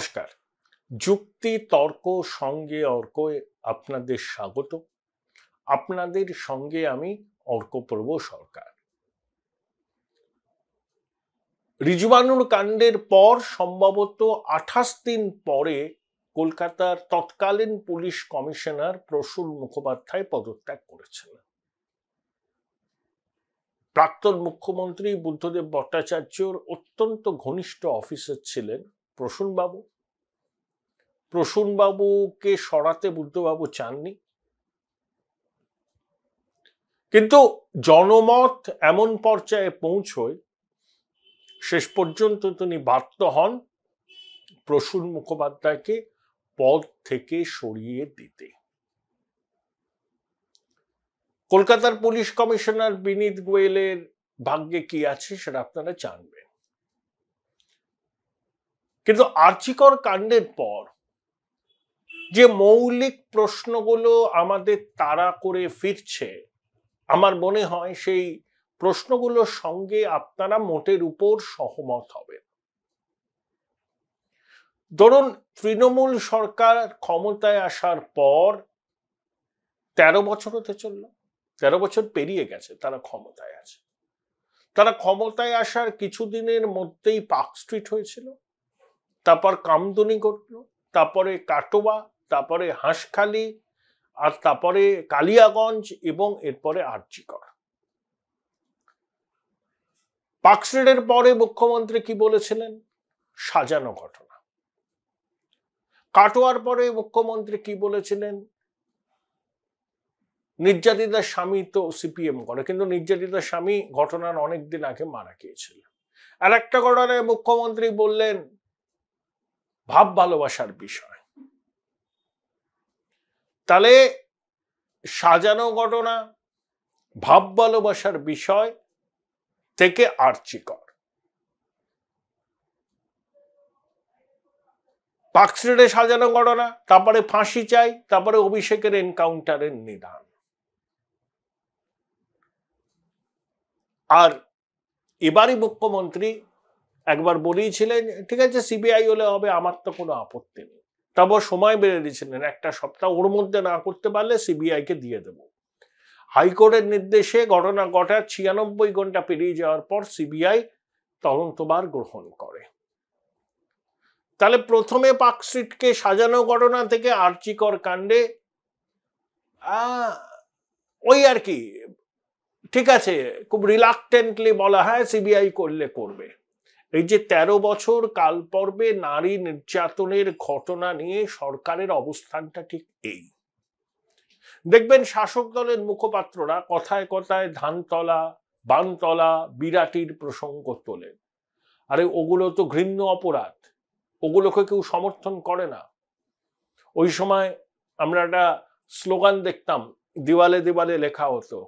নমস্কার। যুক্তি তর্ক সঙ্গে অর্কয়ে আপনাদের স্বাগত। আপনাদের সঙ্গে আমি অর্কপ্রভ সরকার। রিজওয়ানুর কাণ্ডের পর সম্ভবত 28 দিন পরে কলকাতার তৎকালীন পুলিশ কমিশনার প্রসূন মুখোপাধ্যায় পদত্যাগ করেছেন। প্রাক্তন মুখ্যমন্ত্রী বুদ্ধদেব ভট্টাচার্যর অত্যন্ত ঘনিষ্ঠ অফিসার ছিলেন প্রসূনবাবু। প্রসূনবাবুকে সরাতে বুদ্ধবাবু চাননি, কিন্তু জনমত এমন পর্যায়ে পৌঁছয় শেষ পর্যন্ত তিনি বাধ্য হন প্রসূন মুখোপাধ্যায়কে পদ থেকে সরিয়ে দিতে। কলকাতার পুলিশ কমিশনার বিনীত গোয়েলের ভাগ্যে কি আছে সেটা আপনারা জানবেন, কিন্তু আর্জিকর কাণ্ডের পর যে মৌলিক প্রশ্নগুলো আমাদের তাড়া করে ফিরছে, আমার মনে হয় সেই প্রশ্নগুলোর সঙ্গে আপনারা মোটের উপর সহমত হবেন। ধরুন, তৃণমূল সরকার ক্ষমতায় আসার পর 13 বছর হতে চলল, 13 বছর পেরিয়ে গেছে তারা ক্ষমতায় আছে। তারা ক্ষমতায় আসার কিছুদিনের মধ্যেই পার্ক স্ট্রিট হয়েছিল, তারপর কামদুনি ঘটল, তারপরে কাটোয়া, তারপরে হাঁসখালি, আর তারপরে কালিয়াগঞ্জ এবং এরপরে আরজিকর। পার্ক স্ট্রিটের পরে মুখ্যমন্ত্রী কি বলেছিলেন? সাজানো ঘটনা। কাটোয়ার পরে মুখ্যমন্ত্রী কি বলেছিলেন? নির্যাতিতার স্বামী তো সিপিএম করে, কিন্তু নির্যাতিতার স্বামী ঘটনার অনেকদিন আগে মারা গিয়েছিল। আর একটা ঘটনায় মুখ্যমন্ত্রী বললেন ভাব ভালোবাসার বিষয়। তাহলে সাজানো ঘটনা, ভাব ভালোবাসার বিষয় থেকে আর্জিকর, পার্ক স্ট্রিটে সাজানো ঘটনা, তারপরে ফাঁসি চাই, তারপরে অভিষেকের এনকাউন্টারের নিদান। আর এবারই মুখ্যমন্ত্রী একবার বলেছিলেন ঠিক আছে সিবিআই হলে হবে, আমার তো কোনো আপত্তি নেই। তারপর সময় বেড়ে দিয়েছিলেন 1 সপ্তাহ, ওর মধ্যে না করতে পারলে সিবিআই কে দিয়ে দেব। হাইকোর্টের নির্দেশে ঘটনা ঘটার 96 ঘন্টা পেরিয়ে যাওয়ার পর সিবিআই তদন্তভার গ্রহণ করে। তাহলে প্রথমে পার্ক স্ট্রিটকে সাজানো ঘটনা থেকে আর্জিকর কাণ্ডে ওই আর কি, ঠিক আছে, খুব রিলাক্টেন্টলি বলা হয় সিবিআই করলে করবে। এই যে 13 বছর কাল পর্বে নারী নির্যাতনের ঘটনা নিয়ে সরকারের অবস্থানটা ঠিক এই। দেখবেন শাসক দলের মুখপাত্ররা কথায় কথায় ধানতলা, বানতলা, বিরাটির প্রসঙ্গ তোলেন। আরে ওগুলো তো ঘৃণ্য অপরাধ, ওগুলোকে কেউ সমর্থন করে না। ওই সময় আমরা একটা স্লোগান দেখতাম, দেওয়ালে দেওয়ালে লেখা হতো,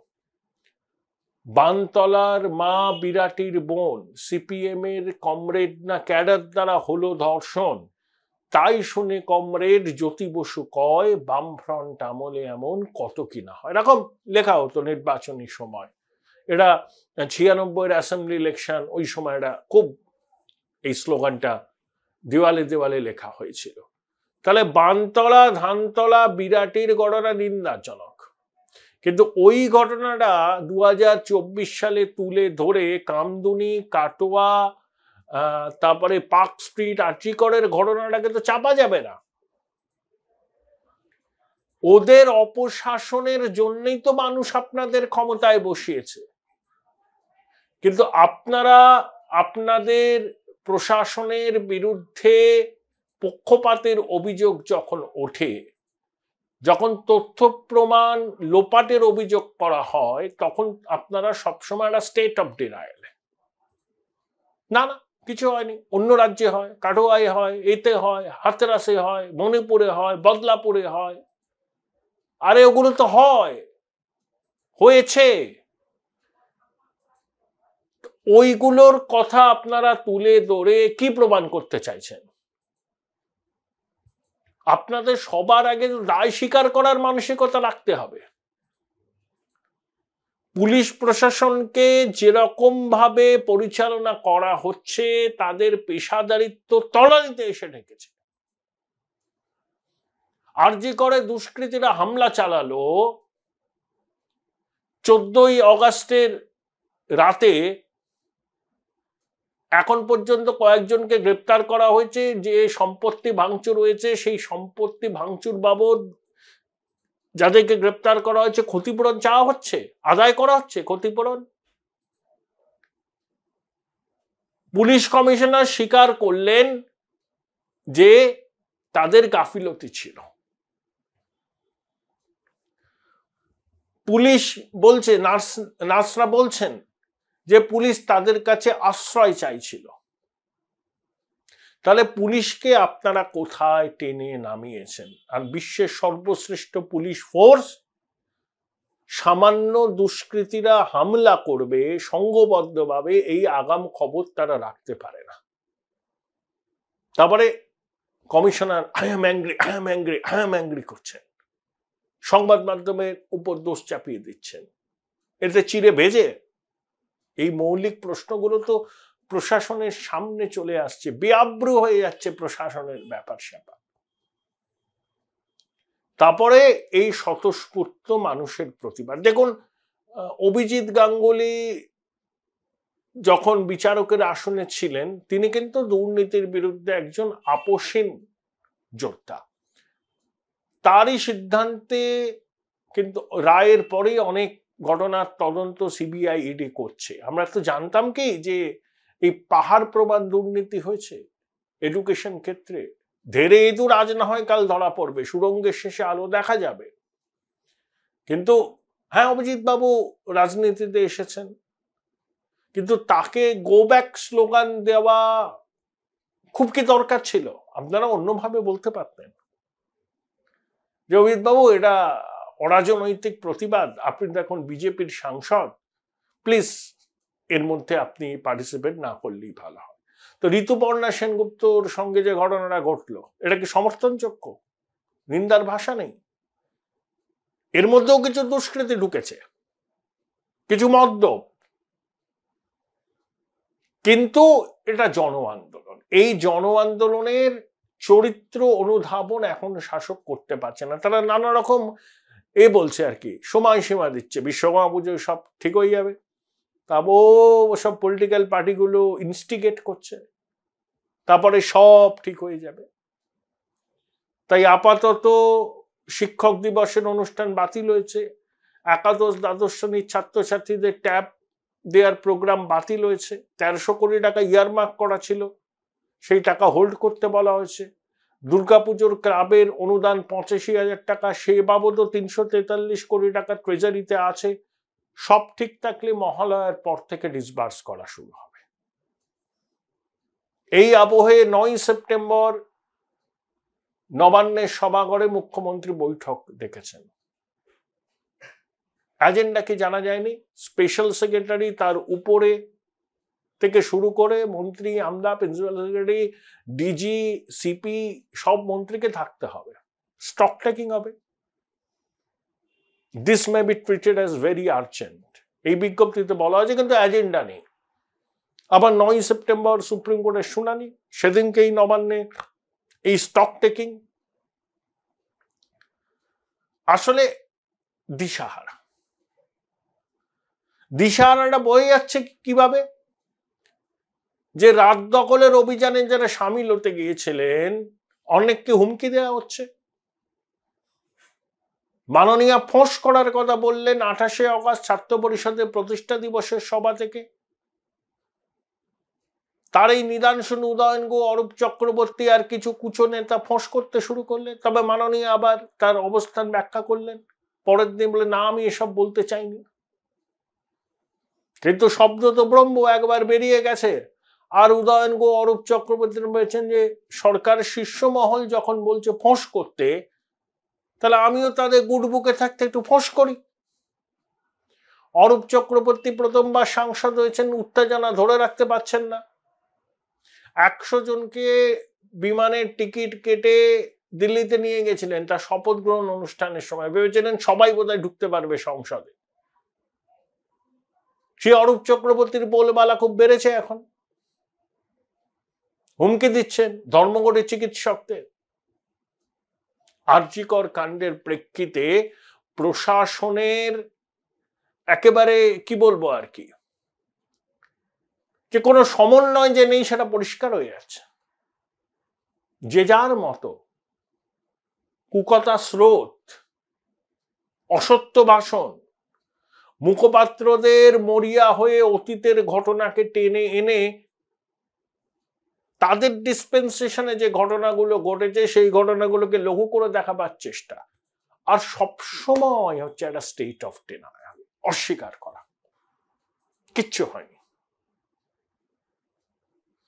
বানতলার মা বিরাটির বোন, সিপিএম এর কমরেড না ক্যাডার দ্বারা হলো ধর্ষণ, তাই শুনে কমরেড জ্যোতি বসু কয় বামফ্রন্ট আমলে এমন কত কিনা হয়। এরকম লেখা হতো নির্বাচনী সময়। এটা 96 অ্যাসেম্বলি ইলেকশন, ওই সময় এটা খুব এই স্লোগানটা দেওয়ালে দেওয়ালে লেখা হয়েছিল। তাহলে বানতলা, ধানতলা, বিরাটির ঘটনা নিন্দাজনক, কিন্তু ওই ঘটনাটা 2024 সালে তুলে ধরে কামদুনি, কাটোয়া, তারপরে পার্ক স্ট্রিট, আর্জিকরের ঘটনাটাকে তো চাপা যাবে না। ওদের অপশাসনের জন্যই তো মানুষ আপনাদের ক্ষমতায় বসিয়েছে। কিন্তু আপনারা আপনাদের প্রশাসনের বিরুদ্ধে পক্ষপাতের অভিযোগ যখন ওঠে, যখন তথ্য প্রমাণ লোপাটের অভিযোগ করা হয়, তখন আপনারা সবসময় একটা স্টেট অফ ডিনায়াল, না না কিছু হয়নি, অন্য রাজ্যে হয়, কাটোয়ায় হয়, এতে হয়, হাতরাসে হয়, মণিপুরে হয়, বদলাপুরে হয়। আরে ওগুলো তো হয়, হয়েছে। ওইগুলোর কথা আপনারা তুলে ধরে কি প্রমাণ করতে চাইছেন? আপনাদের সবার আগে দায় স্বীকার করার মানসিকতা রাখতে হবে। পুলিশ প্রশাসনকে যেরকম ভাবে পরিচালনা করা হচ্ছে, তাদের পেশাদারিত্ব তলানিতে এসে ঠেকেছে। আরজি করে দুষ্কৃতীরা হামলা চালালো 14ই অগাস্টের রাতে, এখন পর্যন্ত কয়েকজনকে গ্রেপ্তার করা হয়েছে। যে সম্পত্তি ভাঙচুর হয়েছে সেই সম্পত্তি ভাঙচুর বাবদ যাদেরকে গ্রেপ্তার করা হয়েছে ক্ষতিপূরণ চাওয়া হচ্ছে, আদায় করা হচ্ছে ক্ষতিপূরণ। পুলিশ কমিশনার স্বীকার করলেন যে তাদের গাফিলতি ছিল। পুলিশ বলছে, নার্সরা বলছেন যে পুলিশ তাদের কাছে আশ্রয় চাইছিল। তাহলে পুলিশকে আপনারা কোথায় টেনে নামিয়েছেন? আর বিশ্বের সর্বশ্রেষ্ঠ পুলিশ ফোর্স, সামান্য দুষ্কৃতীরা হামলা করবে সংঘবদ্ধভাবে, এই আগাম খবর তারা রাখতে পারে না। তারপরে কমিশনার আই অ্যাম অ্যাংরি করছেন, সংবাদ মাধ্যমের উপর দোষ চাপিয়ে দিচ্ছেন, এতে চিড়ে ভেজে। এই মৌলিক প্রশ্নগুলো তো প্রশাসনের সামনে চলে আসছে, বেআব্রু হয়ে যাচ্ছে প্রশাসনের ব্যাপার স্যাপার। তারপরে এই স্বতঃস্ফূর্ত মানুষের প্রতিবাদ দেখুন। অভিজিৎ গাঙ্গুলি যখন বিচারকের আসনে ছিলেন, তিনি কিন্তু দুর্নীতির বিরুদ্ধে একজন আপোষহীন যোদ্ধা। তারই সিদ্ধান্তে কিন্তু রায়ের পরেই অনেক ঘটনার তদন্ত সিবিআই ইডি করছে। আমরা তো জানতাম কি যে এই পাহাড় প্রমাণ দুর্নীতি হয়েছে এডুকেশন ক্ষেত্রে, ধেরে ইঁদুর আজ না হয় কাল ধরা পড়বে, সুড়ঙ্গের শেষে আলো দেখা যাবে। কিন্তু হ্যাঁ, অভিজিৎ বাবু রাজনীতিতে এসেছেন, কিন্তু তাকে গো ব্যাক স্লোগান দেওয়া খুব কি দরকার ছিল? আপনারা অন্যভাবে বলতে পারতেন যে অভিজিৎ বাবু এটা অরাজনৈতিক প্রতিবাদ, আপনি দেখুন বিজেপির সাংসদ, প্লিজ এর মধ্যে আপনি পার্টিসিপেট না করলেই ভালো হয়। তো ঋতুপর্ণা সেনগুপ্তর সঙ্গে যে ঘটনাটা ঘটলো, এটা কি সমর্থনযোগ্য? নিন্দার ভাষা নেই। এর মধ্যেও কিছু দুষ্কৃতি ঢুকেছে, কিছু মদ্যপ, কিন্তু এটা জন আন্দোলন। এই জন আন্দোলনের চরিত্র অনুধাবন এখন শাসক করতে পারছে না। তারা নানা রকম বলছে আর কি, সময়সীমা দিচ্ছে, বিশ্বকর্মা পুজোয় সব ঠিক হয়ে যাবে। তারপর সব পলিটিক্যাল পার্টিগুলো ইনস্টিগেট করছে, তারপরে সব ঠিক হয়ে যাবে। তাই আপাতত শিক্ষক দিবসের অনুষ্ঠান বাতিল হয়েছে, একাদশ দ্বাদশ শ্রেণীর ছাত্রছাত্রীদের ট্যাব দেওয়ার প্রোগ্রাম বাতিল হয়েছে, 1300 কোটি টাকা ইয়ারমার্ক করা ছিল, সেই টাকা হোল্ড করতে বলা হয়েছে। দুর্গাপুজোর ক্লাবের অনুদান 85,000 টাকা, সে বাবদও 343 কোটি টাকা ট্রেজারিতে আছে। সব ঠিক থাকলে মহালয়ার পর থেকে ডিসবার্স করা শুরু হবে। এই আবহে 9 সেপ্টেম্বর নবান্নের সভাঘরে মুখ্যমন্ত্রী বৈঠক ডেকেছেন। এজেন্ডা কি জানা যায়নি। স্পেশাল সেক্রেটারি, তার উপরে থেকে শুরু করে মন্ত্রী, আমলা, প্রিন্সিপাল সেক্রেটারি, ডিজি, সিপি, সব মন্ত্রীকে থাকতে হবে। স্টক টেকিং হবে। This may be treated as very urgent, এই বিজ্ঞপ্তিতে বলা হয়েছে, কিন্তু এজেন্ডা নেই। আবার 9 সেপ্টেম্বর সুপ্রিম কোর্টের শুনানি, সেদিনকেই নবান্নে এই স্টক টেকিং। আসলে দিশাহারাটা বয়ে যাচ্ছে কিভাবে? যে রাত দখলের অভিযানে যারা সামিল হতে গিয়েছিলেন, অনেককে হুমকি দেওয়া হচ্ছে। মাননীয় ফোঁস করার কথা বললেন 28 অগাস্ট ছাত্র পরিষদের প্রতিষ্ঠা দিবসের সভা থেকে। তার এই নিদান শুনে উদয়ন গুহ, অরূপ চক্রবর্তী আর কিছু কুচো নেতা ফোঁস করতে শুরু করলেন। তবে মাননীয় আবার তার অবস্থান ব্যাখ্যা করলেন, পরের দিন বলে না, আমি এসব বলতে চাইনি। কিন্তু শব্দ তো ব্রহ্ম, একবার বেরিয়ে গেছে। আর উদয়ন গুহ, অরূপ চক্রবর্তী বলেছেন যে সরকারের শীর্ষ মহল যখন বলছে ফোঁস করতে, তাহলে আমিও তাদের গুড বুকে থাকতে একটু ফোঁস করি। অরূপ চক্রবর্তী প্রথমবার সাংসদ হয়েছেন, উত্তেজনা ধরে রাখতে পারছেন না। 100 জনকে বিমানের টিকিট কেটে দিল্লিতে নিয়ে গেছিলেন তার শপথ গ্রহণ অনুষ্ঠানের সময়, ভেবেছিলেন সবাই বোধহয় ঢুকতে পারবে সংসদে। সে অরূপ চক্রবর্তীর বলবালা খুব বেড়েছে, এখন হুমকি দিচ্ছেন ধর্মঘটের চিকিৎসকদের। আরজিকর কাণ্ডের প্রেক্ষিতে প্রশাসনের একেবারে কি বলবো আর কি, যে কোনো সমন্বয় যে নেই সেটা পরিষ্কার হয়ে যাচ্ছে। যে যার মতো কুকথা স্রোত, অসত্য ভাষণ, মুখপাত্রদের মরিয়া হয়ে অতীতের ঘটনাকে টেনে এনে তাদের ডিসপেন্সেশনে যে ঘটনাগুলো ঘটেছে সেই ঘটনাগুলোকে লঘু করে দেখাবার চেষ্টা, আর সবসময় হচ্ছে একটা স্টেট অফ ডিনায়াল, অস্বীকার করা, কিচ্ছু হয়নি।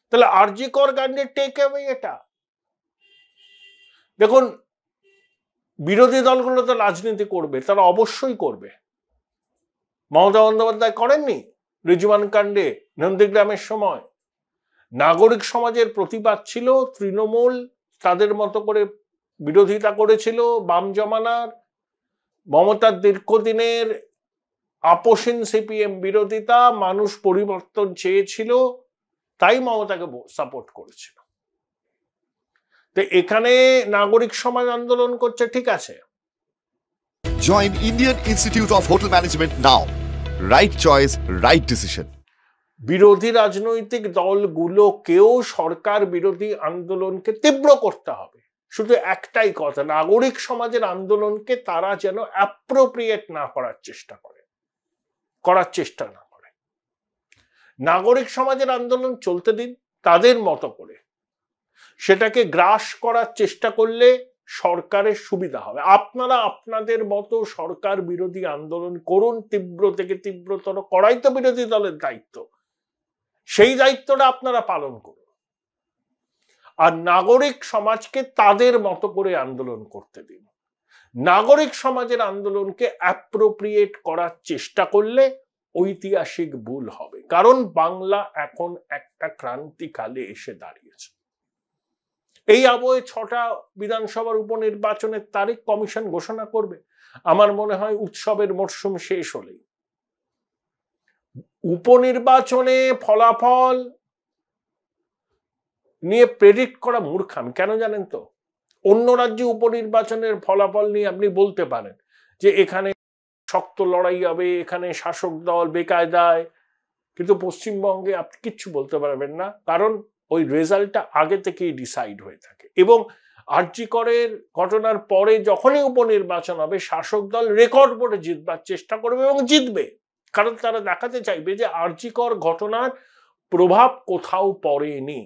তাহলে আরজিকর কাণ্ডের টেক অ্যাওয়ে এটা। দেখুন, বিরোধী দলগুলো তো রাজনীতি করবে, তারা অবশ্যই করবে। মমতা বন্দ্যোপাধ্যায় করেননি রিজওয়ান কাণ্ডে নন্দীগ্রামের সময়? নাগরিক সমাজের প্রতিবাদ ছিল, তৃণমূল তাদের মতো করে বিরোধিতা করেছিল, বাম জমানার মমতার দীর্ঘদিনের আপোষহীন সিপিএম বিরোধিতা, মানুষ পরিবর্তন চেয়েছিল, তাই মমতাকে সাপোর্ট করেছিল। তো এখানে নাগরিক সমাজ আন্দোলন করছে, ঠিক আছে। Join Indian Institute of Hotel Management now. Right choice, right decision. বিরোধী রাজনৈতিক দলগুলোকেও সরকার বিরোধী আন্দোলনকে তীব্র করতে হবে। শুধু একটাই কথা, নাগরিক সমাজের আন্দোলনকে তারা যেন অ্যাপ্রোপ্রিয়েট না করার চেষ্টা না করে। নাগরিক সমাজের আন্দোলন চলতে দিন তাদের মতো করে, সেটাকে গ্রাস করার চেষ্টা করলে সরকারের সুবিধা হবে। আপনারা আপনাদের মতো সরকার বিরোধী আন্দোলন করুন, তীব্র থেকে তীব্রতর করাই তো বিরোধী দলের দায়িত্ব, সেই দায়িত্বটা আপনারা পালন করুন। আর নাগরিক সমাজকে তাদের মতো করে আন্দোলন করতে দিন। নাগরিক সমাজের আন্দোলনকে অ্যাপ্রোপ্রিয়েট করার চেষ্টা করলে ঐতিহাসিক ভুল হবে, কারণ বাংলা এখন একটা ক্রান্তিকালে এসে দাঁড়িয়েছে। এই আবহে 6টা বিধানসভার উপনির্বাচনের তারিখ কমিশন ঘোষণা করবে। আমার মনে হয় উৎসবের মরশুম শেষ হলেই। উপনির্বাচনে ফলাফল নিয়ে প্রেডিক্ট করা মূর্খামি। কেন জানেন তো? অন্য রাজ্যে উপনির্বাচনের ফলাফল নিয়ে আপনি বলতে পারেন যে এখানে শক্ত লড়াই হবে, এখানে শাসক দল বেকায়দায়, কিন্তু পশ্চিমবঙ্গে আপনি কিচ্ছু বলতে পারবেন না, কারণ ওই রেজাল্টটা আগে থেকেই ডিসাইড হয়ে থাকে। এবং আরজিকরের ঘটনার পরে যখনই উপনির্বাচন হবে, শাসক দল রেকর্ড বোর্ডে জিতবার চেষ্টা করবে এবং জিতবে, কারণ তারা দেখাতে চাইবে যে আরজিকর ঘটনার প্রভাব কোথাও পড়েনি।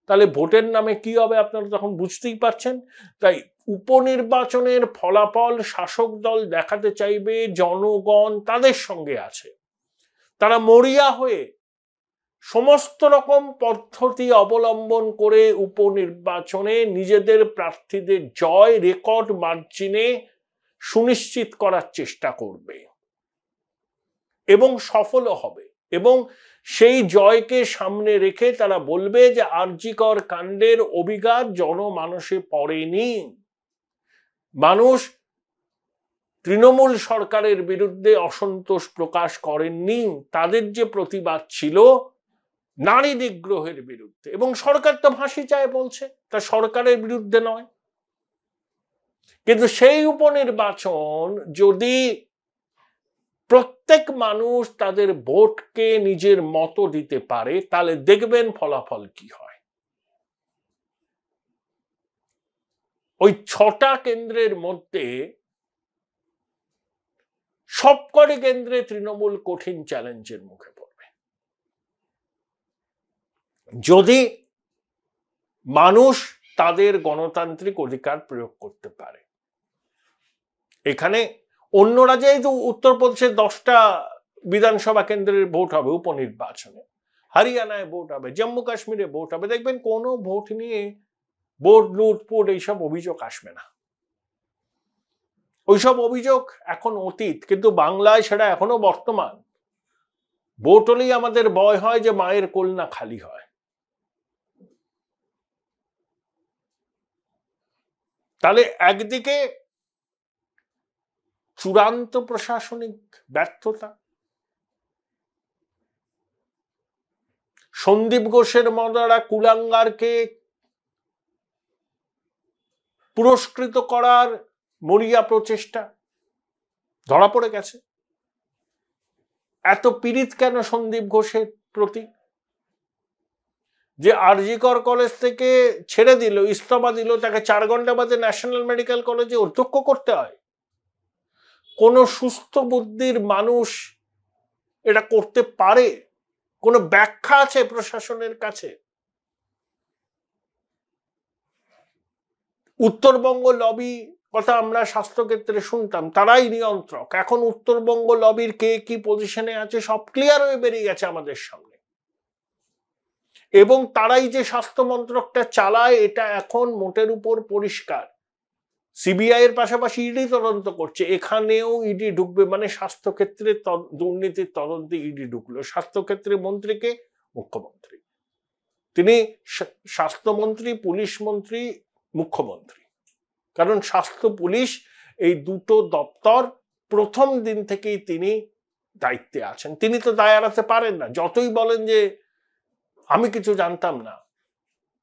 তাহলে ভোটের নামে কি হবে আপনারা তখন বুঝতেই পারছেন। তাই উপনির্বাচনের ফলাফল শাসক দল দেখাতে চাইবে জনগণ তাদের সঙ্গে আছে, তারা মরিয়া হয়ে সমস্ত রকম পদ্ধতি অবলম্বন করে উপনির্বাচনে নিজেদের প্রার্থীদের জয় রেকর্ড মার্জিনে সুনিশ্চিত করার চেষ্টা করবে এবং সফলও হবে। এবং সেই জয়কে সামনে রেখে তারা বলবে যে আরজিকর কাণ্ডের অভিঘাত জনমানসে পড়েনি, মানুষ তৃণমূল সরকারের বিরুদ্ধে অসন্তোষ প্রকাশ করেননি, তাদের যে প্রতিবাদ ছিল নারী নিগ্রহের বিরুদ্ধে, এবং সরকার তো ফাঁসি চায় বলছে, তা সরকারের বিরুদ্ধে নয়। কিন্তু সেই উপনির্বাচন যদি প্রত্যেক মানুষ তাদের ভোটকে নিজের মতো দিতে পারে, তাহলে দেখবেন ফলাফল কি হয়। ওই 6টা কেন্দ্রের মধ্যে সবকটি কেন্দ্রে তৃণমূল কঠিন চ্যালেঞ্জের মুখে পড়বে। যদি মানুষ তাদের গণতান্ত্রিক অধিকার প্রয়োগ করতে পারে। এখানে অন্য রাজ্যে তো উত্তরপ্রদেশে 10টা বিধানসভা কেন্দ্রের ভোট হবে উপনির্বাচনে, হরিয়ানায় ভোট হবে, জম্মু কাশ্মীরে ভোট হবে, দেখবেন কোনো ভোট নিয়ে ভোট লুটপুট এইসব অভিযোগ আসবে না। ওইসব অভিযোগ এখন অতীত, কিন্তু বাংলায় সেটা এখনো বর্তমান। ভোট হলেই আমাদের ভয় হয় যে মায়ের কোল না খালি হয়। তাহলে একদিকে চূড়ান্ত প্রশাসনিক ব্যর্থতা, সন্দীপ ঘোষের মতো কুলাঙ্গারকে পুরস্কৃত করার মরিয়া প্রচেষ্টা ধরা পড়ে গেছে। এত পীড়িত কেন সন্দীপ ঘোষের প্রতি, যে আরজিকর কলেজ থেকে ছেড়ে দিল, ইস্তফা দিল, তাকে 4 ঘন্টা বাদে ন্যাশনাল মেডিকেল কলেজে অধ্যক্ষ করতে হয়? কোন সুস্থ বুদ্ধির মানুষ এটা করতে পারে? কোনো ব্যাখ্যা আছে প্রশাসনের কাছে? উত্তরবঙ্গ লবি কথা আমরা স্বাস্থ্যক্ষেত্রে শুনতাম, তারাই নিয়ন্ত্রক। এখন উত্তরবঙ্গ লবির কে কি পজিশনে আছে সব ক্লিয়ার হয়ে বেরিয়ে গেছে আমাদের সামনে, এবং তারাই যে স্বাস্থ্য মন্ত্রকটা চালায় এটা এখন মোটের উপর পরিষ্কার। সিবিআই এর পাশাপাশি ইডি তদন্ত করছে, এখানেও ইডি ঢুকবে, মানে স্বাস্থ্যক্ষেত্রে দুর্নীতির তদন্তে ইডি ঢুকলো। স্বাস্থ্যক্ষেত্রে মন্ত্রীকে? মুখ্যমন্ত্রী। তিনি স্বাস্থ্যমন্ত্রী, পুলিশ মন্ত্রী, মুখ্যমন্ত্রী। কারণ স্বাস্থ্য পুলিশ এই দুটো দপ্তর প্রথম দিন থেকেই তিনি দায়িত্বে আছেন। তিনি তো দায় এড়াতে পারেন না, যতই বলেন যে আমি কিছু জানতাম না।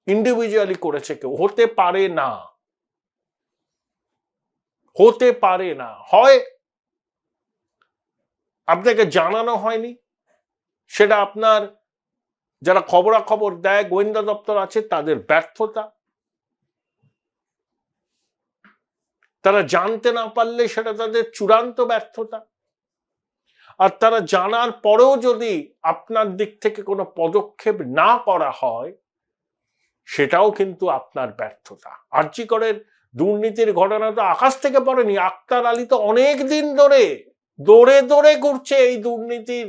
ইন্ডিভিজুয়ালি করেছে কেউ, হতে পারে না, হতে পারে না। হয় আপনাকে জানানো হয়নি, সেটা আপনার যারা খবরাখবর দেয়, গোয়েন্দা দপ্তর আছে, তাদের ব্যর্থতা। তারা জানতে না পারলে সেটা তাদের চূড়ান্ত ব্যর্থতা। আর তারা জানার পরেও যদি আপনার দিক থেকে কোনো পদক্ষেপ না করা হয়, সেটাও কিন্তু আপনার ব্যর্থতা। আরজি করের দুর্নীতির ঘটনা তো আকাশ থেকে পড়েনি। আক্তার আলী তো অনেক দিন ধরে দৌড়ে দৌড়ে ঘুরছে এই দুর্নীতির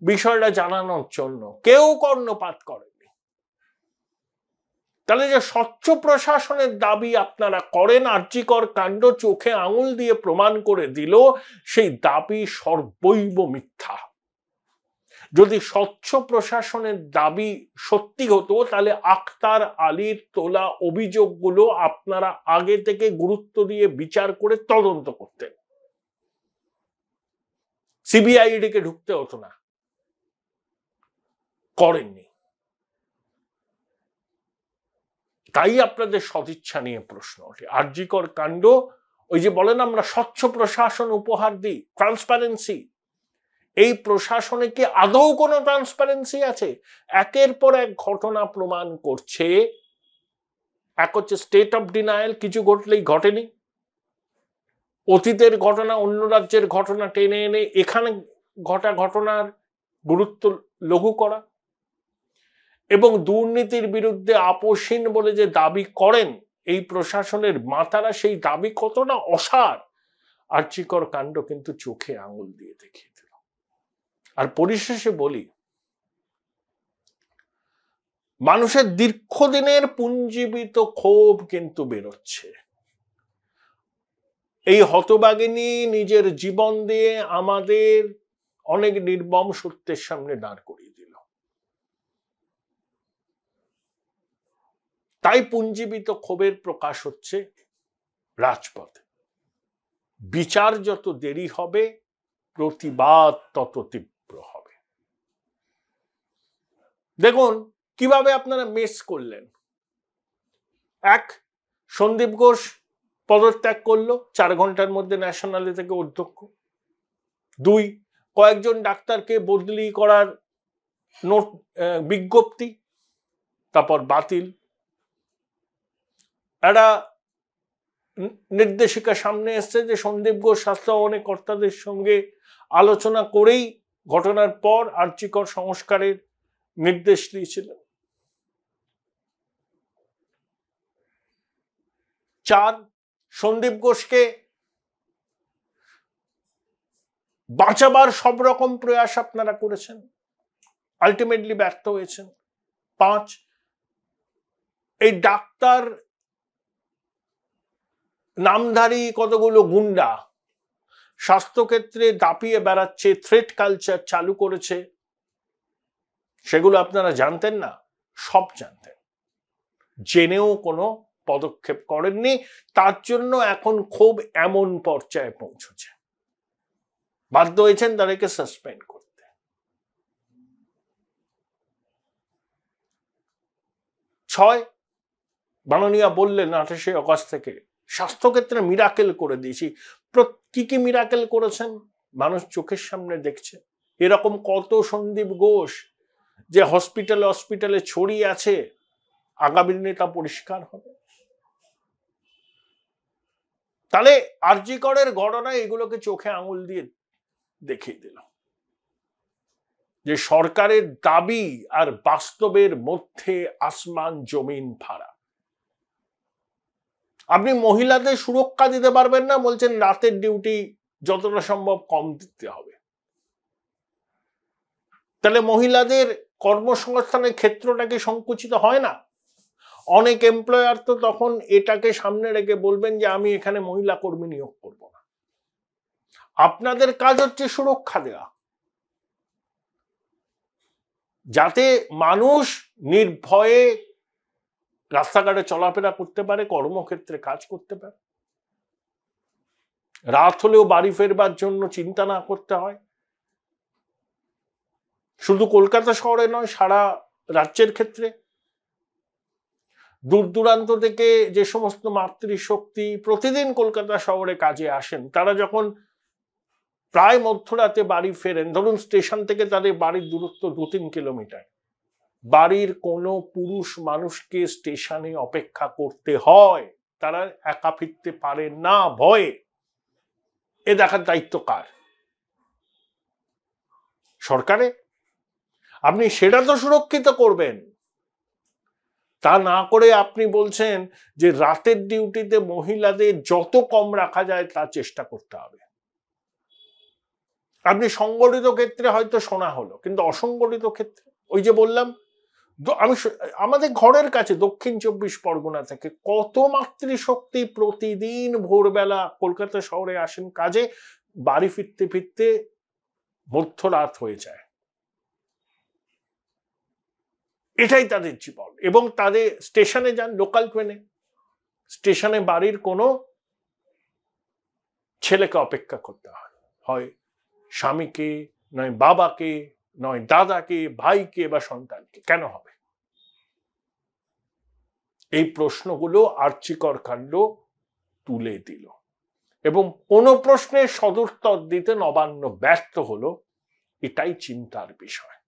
বিষয়টা জানানোর জন্য, কেউ কর্ণপাত করেনি। তাহলে যে স্বচ্ছ প্রশাসনের দাবি আপনারা করেন, আরজি কর কাণ্ড চোখে আঙুল দিয়ে প্রমাণ করে দিল সেই দাবি সর্বৈব মিথ্যা। যদি স্বচ্ছ প্রশাসনের দাবি সত্যি হতো, তাহলে আক্তার আলীর তোলা অভিযোগগুলো আপনারা আগে থেকে গুরুত্ব দিয়ে বিচার করে তদন্ত করতেন, সিবিআইডিকে ঢুকতে হতো না। করেননি। তাই আপনাদের সদিচ্ছা নিয়ে প্রশ্ন ওঠে। আরজি কর কাণ্ড, ওই যে বলেন আমরা স্বচ্ছ প্রশাসন উপহার দিই, ট্রান্সপারেন্সি, এই প্রশাসনে কি আদৌ কোনো ট্রান্সপারেন্সি আছে? একের পর এক ঘটনা প্রমাণ করছে, এক হচ্ছে স্টেট অফ ডিনায়াল, কিছু ঘটলেই ঘটেনি, অতীতের ঘটনা, অন্য রাজ্যের ঘটনা টেনে এনে এখানে ঘটা ঘটনার গুরুত্ব লঘু করা, এবং দুর্নীতির বিরুদ্ধে আপোষহীন বলে যে দাবি করেন এই প্রশাসনের মাতারা, সেই দাবি কতটা অসার আরজি কর কাণ্ড কিন্তু চোখে আঙুল দিয়ে দেখিয়ে দিল। আর পরিশেষে বলি, মানুষের দীর্ঘদিনের পুঞ্জীবিত ক্ষোভ কিন্তু বেরোচ্ছে। এই হতভাগিনী নিজের জীবন দিয়ে আমাদের অনেক নির্মম সত্যের সামনে দাঁড় করিয়ে দিল। তাই পুঞ্জীবিত ক্ষোভের প্রকাশ হচ্ছে রাজপথে। বিচার যত দেরি হবে, প্রতিবাদ তত তীব্র হবে। দেখুন কিভাবে আপনারা মিস করলেন। এক, সন্দীপ ঘোষ পদত্যাগ করলো 4 ঘন্টার মধ্যে ন্যাশনালে থেকে অধ্যক্ষ। 2, কয়েকজন ডাক্তারকে বদলি করার নোট বিজ্ঞপ্তি, তারপর বাতিল। একটা নির্দেশিকা সামনে এসছে যে সন্দীপ ঘোষ স্বাস্থ্য ভবনের কর্তাদের সঙ্গে আলোচনা করেই ঘটনার পর আরজি কর সংস্কারের নির্দেশ দিয়েছিলেন। 4, সন্দীপ ঘোষকে বাঁচাবার সব রকম প্রয়াস আপনারা করেছেন, আলটিমেটলি ব্যর্থ হয়েছেন। 5, এই ডাক্তার নামধারী কতগুলো গুন্ডা স্বাস্থ্যক্ষেত্রে দাপিয়ে বেড়াচ্ছে, থ্রেট কালচার চালু করেছে, সেগুলো আপনারা জানতেন না? সব জানতেন, জেনেও কোনো পদক্ষেপ করেননি। তার জন্য এখন খুব এমন পর্যায়ে পৌঁছেছে, বাধ্য হয়েছেন তাদেরকে সাসপেন্ড করতে। 6, মাননীয়া বললেন 28শে অগস্ট থেকে স্বাস্থ্যক্ষেত্রে মিরাকেল করে দিয়েছি। কি কি মিরাকেল করেছেন মানুষ চোখের সামনে দেখছে। এরকম কত সন্দীপ ঘোষ যে হসপিটালে ছড়িয়ে আছে, আগামী দিনে তা পরিষ্কার হবে। তাহলে আরজি করের ঘটনায় এগুলোকে চোখে আঙুল দিয়ে দেখিয়ে দিল যে সরকারের দাবি আর বাস্তবের মধ্যে আসমান জমিন ফারাক। আপনি মহিলাদের সুরক্ষা দিতে পারবেন না, বলছেন রাতের ডিউটি যতটা সম্ভব কম দিতে হবে। তাহলে মহিলাদের কর্মসংস্থানের ক্ষেত্রটাকে সংকুচিত হয় না? অনেক এমপ্লয়ার তো তখন এটাকে সামনে রেখে বলবেন যে আমি এখানে মহিলা কর্মী নিয়োগ করব না। আপনাদের কাজ হচ্ছে সুরক্ষা দেওয়া, যাতে মানুষ নির্ভয়ে রাস্তাঘাটে চলাফেরা করতে পারে, কর্মক্ষেত্রে কাজ করতে পারে, রাত হলেও বাড়ি ফেরবার জন্য চিন্তা না করতে হয়। শুধু কলকাতা শহরে নয়, সারা রাজ্যের ক্ষেত্রে দূর দূরান্ত থেকে যে সমস্ত মাতৃশক্তি প্রতিদিন কলকাতা শহরে কাজে আসেন, তারা যখন প্রায় মধ্যরাতে বাড়ি ফেরেন, ধরুন স্টেশন থেকে তাদের বাড়ির দূরত্ব 2-3 কিলোমিটার, বাড়ির কোনো পুরুষ মানুষকে স্টেশনে অপেক্ষা করতে হয়, তারা একা ফিরতে পারে না ভয়ে। এ দেখার দায়িত্ব কার? সরকারে। আপনি সেটা তো সুরক্ষিত করবেন। তা না করে আপনি বলছেন যে রাতের ডিউটিতে মহিলাদের যত কম রাখা যায় তার চেষ্টা করতে হবে। আপনি সংগঠিত ক্ষেত্রে হয়তো শোনা হলো, কিন্তু অসংগঠিত ক্ষেত্রে ওই যে বললাম, আমি আমাদের ঘরের কাছে দক্ষিণ 24 পরগনা থেকে কত মাতৃশক্তি প্রতিদিন ভোরবেলা কলকাতা শহরে আসেন কাজে, বাড়ি ফিরতে ফিরতে মধ্যরাত হয়ে যায়। এটাই তাদের জীবন। এবং তাদের স্টেশনে যান, লোকাল ট্রেনে, স্টেশনে বাড়ির কোনো ছেলেকে অপেক্ষা করতে হয় স্বামীকে, নয় বাবাকে, নয় দাদাকে, ভাইকে বা সন্তানকে। কেন হবে? এই প্রশ্নগুলো আর্চিকর কাণ্ড তুলে দিল এবং কোনো প্রশ্নের সদুত্তর দিতে নবান্ন ব্যর্থ হলো। এটাই চিন্তার বিষয়।